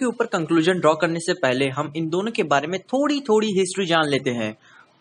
के ऊपर conclusion draw करने से पहले हम इन दोनों के बारे में थोड़ी थोड़ी हिस्ट्री जान लेते हैं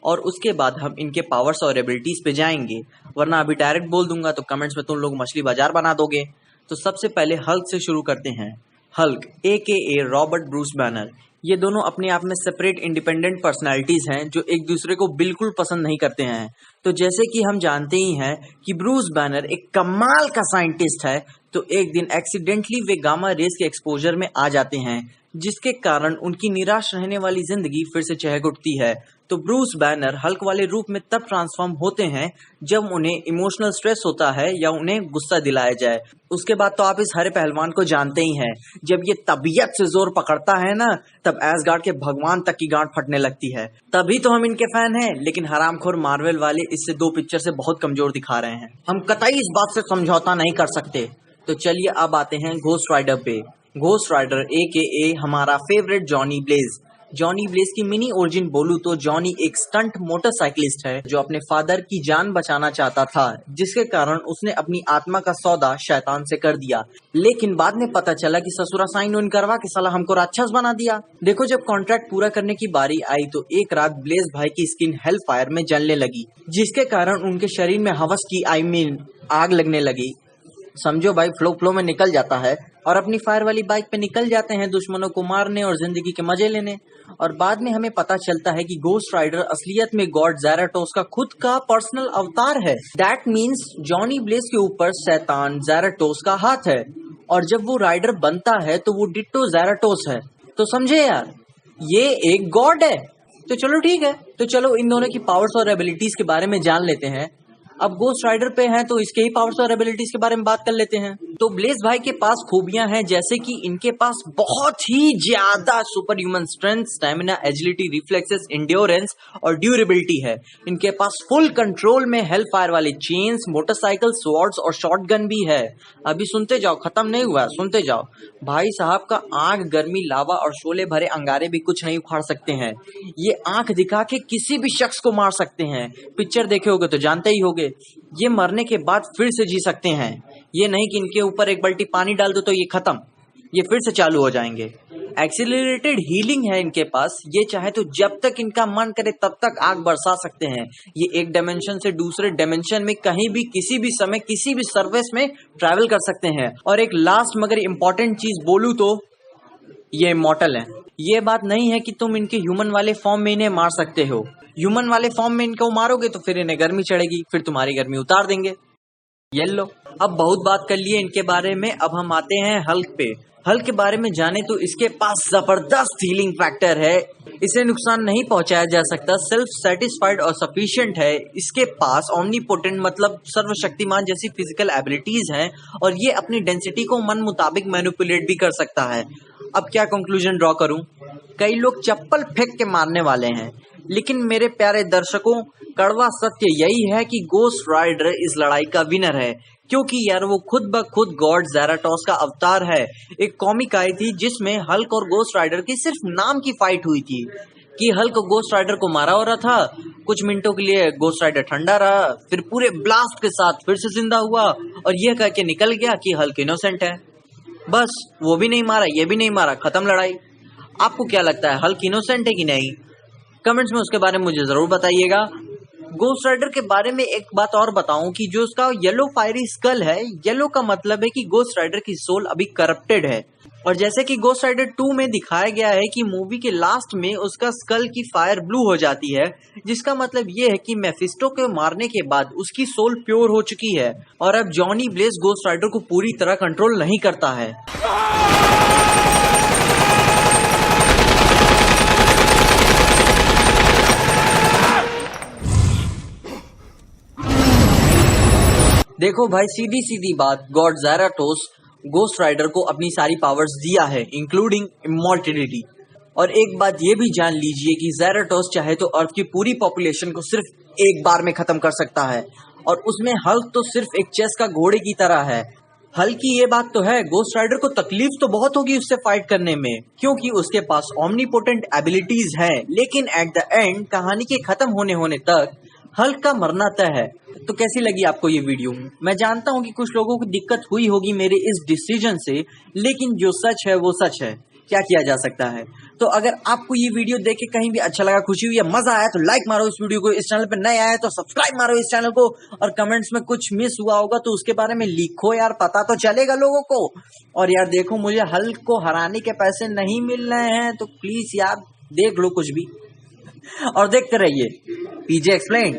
और उसके बाद हम इनके पावर्स और एबिलिटीज पे जाएंगे, वरना अभी डायरेक्ट बोल दूंगा तो कमेंट्स में तुम लोग मछली बाजार बना दोगे। तो सबसे पहले हल्क से शुरू करते हैं। Hulk AKA Robert Bruce banner. ये दोनों अपने आप में सेपरेट इंडिपेंडेंट पर्सनालिटीज हैं जो एक दूसरे को बिल्कुल पसंद नहीं करते हैं। तो जैसे कि हम जानते ही हैं कि ब्रूस बैनर एक कमाल का साइंटिस्ट है, तो एक दिन एक्सीडेंटली वे गामा रेस के एक्सपोजर में आ जाते हैं, जिसके कारण उनकी निराश रहने वाली जिंदगी फिर से चहक उठती है। तो ब्रूस बैनर हल्क वाले रूप में तब ट्रांसफॉर्म होते हैं जब उन्हें इमोशनल स्ट्रेस होता है या उन्हें गुस्सा दिलाया जाए। उसके बाद तो आप इस हरे पहलवान को जानते ही हैं, जब ये तबीयत से जोर पकड़ता है ना, तब एसगार्ड के भगवान तक की गांठ फटने लगती है। तभी तो हम इनके फैन हैं, लेकिन हरामखोर मार्वल वाले इससे 2 पिक्चर से बहुत कमजोर दिखा रहे हैं। हम कतई इस बात से समझौता नहीं कर सकते। तो चलिए अब आते हैं घोस्ट राइडर पे। घोस्ट राइडर AKA हमारा favourite Johnny Blaze. Johnny Blaze की मिनी ओरिजिन बोलूं तो जॉनी एक स्टंट मोटरसाइकिलिस्ट है जो अपने फादर की जान बचाना चाहता था, जिसके कारण उसने अपनी आत्मा का सौदा शैतान से कर दिया। लेकिन बाद में पता चला कि ससुरा साइन उन करवा के साला हमको राक्षस बना दिया। देखो, जब कॉन्ट्रैक्ट पूरा करने की बारी आई तो एक रात ब्लेज भाई की स्किन हेल फायर में जलने लगी, जिसके कारण उनके शरीर में हवस की आग लगने लगी। समझो भाई, फ्लो में निकल जाता है और अपनी फायर वाली बाइक पे निकल जाते हैं दुश्मनों को मारने और जिंदगी के मजे लेने। और बाद में हमें पता चलता है कि घोस्ट राइडर असलियत में गॉड ज़ैराटोस का खुद का पर्सनल अवतार है। दैट मीन्स जॉनी ब्लेज के ऊपर शैतान ज़ैराटोस का हाथ है, और जब वो राइडर बनता है तो वो डिट्टो ज़ैराटोस है। तो समझे यार, ये एक गॉड है। तो चलो ठीक है, तो चलो इन दोनों की पावर्स और एबिलिटीज के बारे में जान लेते हैं। अब घोस्ट राइडर पे हैं तो इसके ही पावर्स और एबिलिटीज के बारे में बात कर लेते हैं। तो ब्लेज भाई के पास खूबियां हैं, जैसे कि इनके पास बहुत ही ज्यादा super human strength, stamina, agility, reflexes, endurance और ड्यूरेबिलिटी है। इनके पास फुल कंट्रोल में हेल फायर वाले चेन्स, मोटरसाइकिल, स्वॉर्ड्स और शॉटगन भी है। अभी सुनते जाओ, खत्म नहीं हुआ, सुनते जाओ। भाई साहब का आग, गर्मी, लावा और शोले भरे अंगारे भी कुछ नहीं उखाड़ सकते हैं। ये आंख दिखा के किसी भी शख्स को मार सकते हैं। पिक्चर देखे होगे तो जानते ही होगे। ये मरने के बाद फिर से जी सकते हैं। ये नहीं कि इनके ऊपर एक बाल्टी पानी डाल दो तो ये खत्म, ये फिर से चालू हो जाएंगे। एक्सीलरेटेड हीलिंग है इनके पास। ये चाहे तो जब तक इनका मन करे तब तक आग बरसा सकते हैं। ये एक डायमेंशन से दूसरे डायमेंशन में कहीं भी, किसी भी समय, किसी भी सर्विस में ट्रैवल कर सकते हैं। और एक लास्ट मगर इम्पोर्टेंट चीज बोलूं तो ये इमॉर्टल है। ये बात नहीं है कि तुम इनके ह्यूमन वाले फॉर्म में इन्हें मार सकते हो। ह्यूमन वाले फॉर्म में इनको मारोगे तो फिर इन्हें गर्मी चढ़ेगी, फिर तुम्हारी गर्मी उतार देंगे। ये लो, अब बहुत बात कर लिए इनके बारे में, अब हम आते हैं हल्क पे। हल्क के बारे में जाने तो इसके पास जबरदस्त हीलिंग फैक्टर है। इसे नुकसान नहीं पहुंचाया जा सकता, सेल्फ सेटिस्फाइड और सफिशिएंट है। इसके पास ओमनीपोटेंट मतलब सर्वशक्तिमान जैसी फिजिकल एबिलिटीज हैं, और ये अपनी डेंसिटी को मन मुताबिक मैनिपुलेट भी कर सकता है। अब क्या कंक्लूजन ड्रॉ करूं? कई लोग चप्पल फेंक के मारने वाले हैं, लेकिन मेरे प्यारे दर्शकों, कड़वा सत्य यही है कि घोस्ट राइडर इस लड़ाई का विनर है, क्योंकि यार वो खुद ब खुद गॉड ज़ैराटोस का अवतार है। एक कॉमिक आई थी जिसमें हल्क और घोस्ट राइडर की सिर्फ नाम की फाइट हुई थी कि हल्क घोस्ट राइडर को मारा हो रहा था, कुछ मिनटों के लिए घोस्ट राइडर ठंडा रहा, फिर पूरे ब्लास्ट के साथ फिर से जिंदा हुआ और यह कह के निकल गया कि हल्क इनोसेंट है। बस वो भी नहीं मारा, ये भी नहीं मारा, खत्म लड़ाई। आपको क्या लगता है, हल्क इनोसेंट है कि नहीं? कमेंट्स में उसके बारे में मुझे जरूर बताइएगा। घोस्ट राइडर के बारे में एक बात और बताऊं कि जो उसका येलो फायरी स्कल है, येलो का मतलब है कि घोस्ट राइडर की सोल अभी करप्टेड है। और जैसे कि घोस्ट राइडर 2 में दिखाया गया है कि मूवी के लास्ट में उसका स्कल की फायर ब्लू हो जाती है, जिसका मतलब ये है कि मेफिस्टो को मारने के बाद उसकी सोल प्योर हो चुकी है और अब जॉनी ब्लेज घोस्ट राइडर को पूरी तरह कंट्रोल नहीं करता है। देखो भाई, सीधी सीधी बात, गॉड ज़ैराटोस घोस्ट राइडर को अपनी सारी पावर्स दिया है, इंक्लूडिंग इमॉर्टलिटी। और एक बात ये भी जान लीजिए कि ज़ैराटोस चाहे तो अर्थ की पूरी पॉपुलेशन को सिर्फ एक बार में खत्म कर सकता है, और उसमें हल्क तो सिर्फ एक चेस का घोड़े की तरह है। हल्क की ये बात तो है, घोस्ट राइडर को तकलीफ तो बहुत होगी उससे फाइट करने में, क्योंकि उसके पास ओमनीपोटेंट एबिलिटीज है। लेकिन एट द एंड, कहानी के खत्म होने तक हल्क का मरना तय है। तो कैसी लगी आपको ये वीडियो? मैं जानता हूँ कि कुछ लोगों को दिक्कत हुई होगी मेरे इस डिसीजन से, लेकिन जो सच है वो सच है। क्या किया जा सकता है। तो अगर आपको ये वीडियो देख के कहीं भी अच्छा लगा, खुशी हुई या मजा आया तो लाइक मारो इस वीडियो को। इस चैनल पे नए आए तो सब्सक्राइब मारो इस चैनल को, और कमेंट्स में कुछ मिस हुआ होगा तो उसके बारे में लिखो यार, पता तो चलेगा लोगों को। और यार देखो, मुझे हल्क को हराने के पैसे नहीं मिल रहे हैं तो प्लीज यार देख लो कुछ भी, और देखते रहिए पीजे एक्सप्लेन।